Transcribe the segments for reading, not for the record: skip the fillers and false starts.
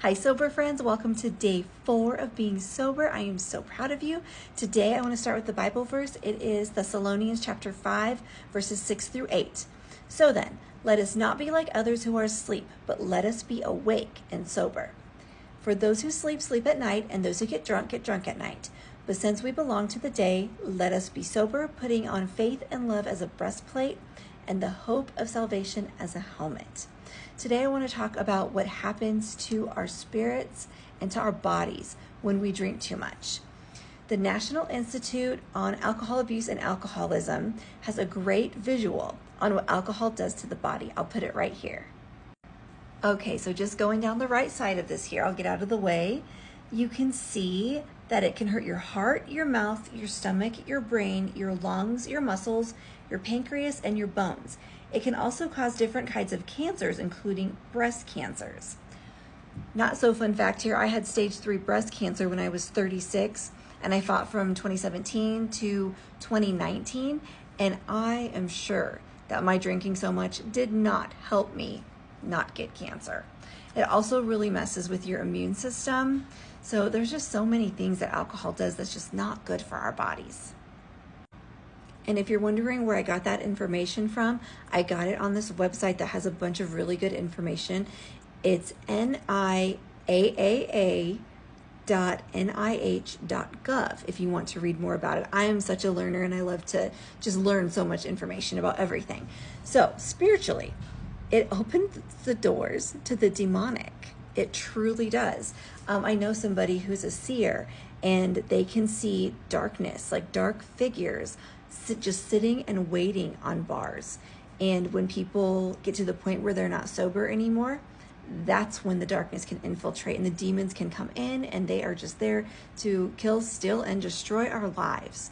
Hi, sober friends. Welcome to day 4 of being sober. I am so proud of you. Today, I want to start with the Bible verse. It is Thessalonians chapter 5, verses 6 through 8. So then, let us not be like others who are asleep, but let us be awake and sober. For those who sleep, sleep at night, and those who get drunk at night. But since we belong to the day, let us be sober, putting on faith and love as a breastplate, and the hope of salvation as a helmet. Today I want to talk about what happens to our spirits and to our bodies when we drink too much. The National Institute on Alcohol Abuse and Alcoholism has a great visual on what alcohol does to the body. I'll put it right here. Okay, so just going down the right side of this here, I'll get out of the way. You can see that it can hurt your heart, your mouth, your stomach, your brain, your lungs, your muscles, your pancreas, and your bones. It can also cause different kinds of cancers, including breast cancers. Not so fun fact here, I had stage 3 breast cancer when I was 36, and I fought from 2017 to 2019, and I am sure that my drinking so much did not help me not get cancer. It also really messes with your immune system. So there's just so many things that alcohol does that's just not good for our bodies. And if you're wondering where I got that information from, I got it on this website that has a bunch of really good information. It's niaaa.nih.gov if you want to read more about it. I am such a learner and I love to just learn so much information about everything. So spiritually, it opens the doors to the demonic. It truly does. I know somebody who's a seer and they can see darkness, like dark figures, just sitting and waiting on bars. And when people get to the point where they're not sober anymore, that's when the darkness can infiltrate and the demons can come in and they are just there to kill, steal, and destroy our lives.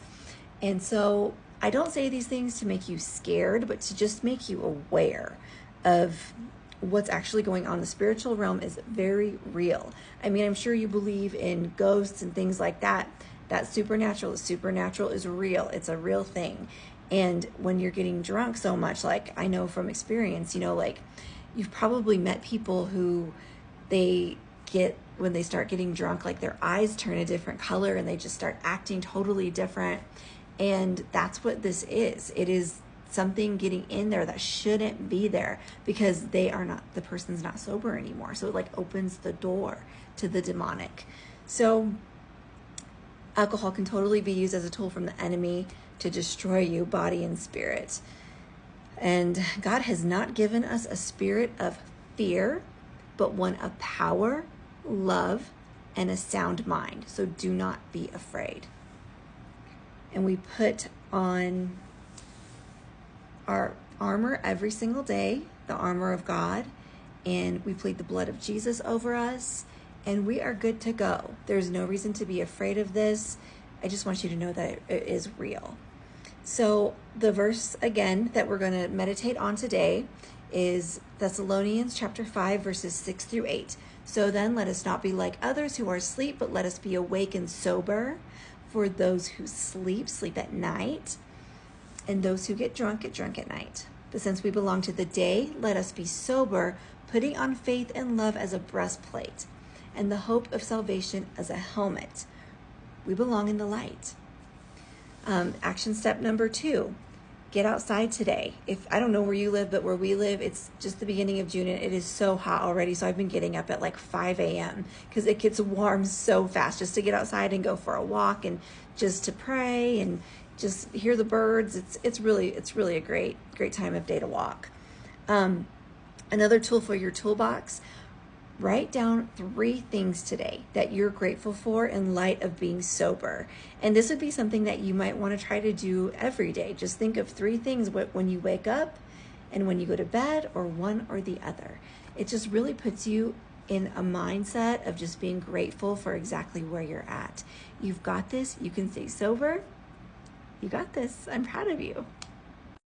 And so I don't say these things to make you scared, but to just make you aware of what's actually going on. The spiritual realm is very real. I mean, I'm sure you believe in ghosts and things like that. That's supernatural. The supernatural is real. It's a real thing. And when you're getting drunk so much, like I know from experience, like you've probably met people who when they start getting drunk, like their eyes turn a different color and they just start acting totally different. And that's what this is. It is something getting in there that shouldn't be there because the person's not sober anymore. So it like opens the door to the demonic. So alcohol can totally be used as a tool from the enemy to destroy you, body and spirit. And God has not given us a spirit of fear, but one of power, love, and a sound mind. So do not be afraid. And we put on our armor every single day, the armor of God, and we plead the blood of Jesus over us, and we are good to go. There's no reason to be afraid of this. I just want you to know that it is real. So the verse again that we're going to meditate on today is Thessalonians chapter 5, verses 6 through 8. So then let us not be like others who are asleep, but let us be awake and sober. For those who sleep, sleep at night, and those who get drunk at night. But since we belong to the day, let us be sober, putting on faith and love as a breastplate, and the hope of salvation as a helmet. We belong in the light. Action step number 2, get outside today. I don't know where you live, but where we live, it's just the beginning of June and it is so hot already. So I've been getting up at like 5 a.m. because it gets warm so fast just to get outside and go for a walk and just to pray and just hear the birds. It's really a great time of day to walk. Another tool for your toolbox, write down 3 things today that you're grateful for in light of being sober. And this would be something that you might want to try to do every day. Just think of 3 things when you wake up and when you go to bed, or one or the other. It just really puts you in a mindset of just being grateful for exactly where you're at. You've got this. You can stay sober. You got this. I'm proud of you.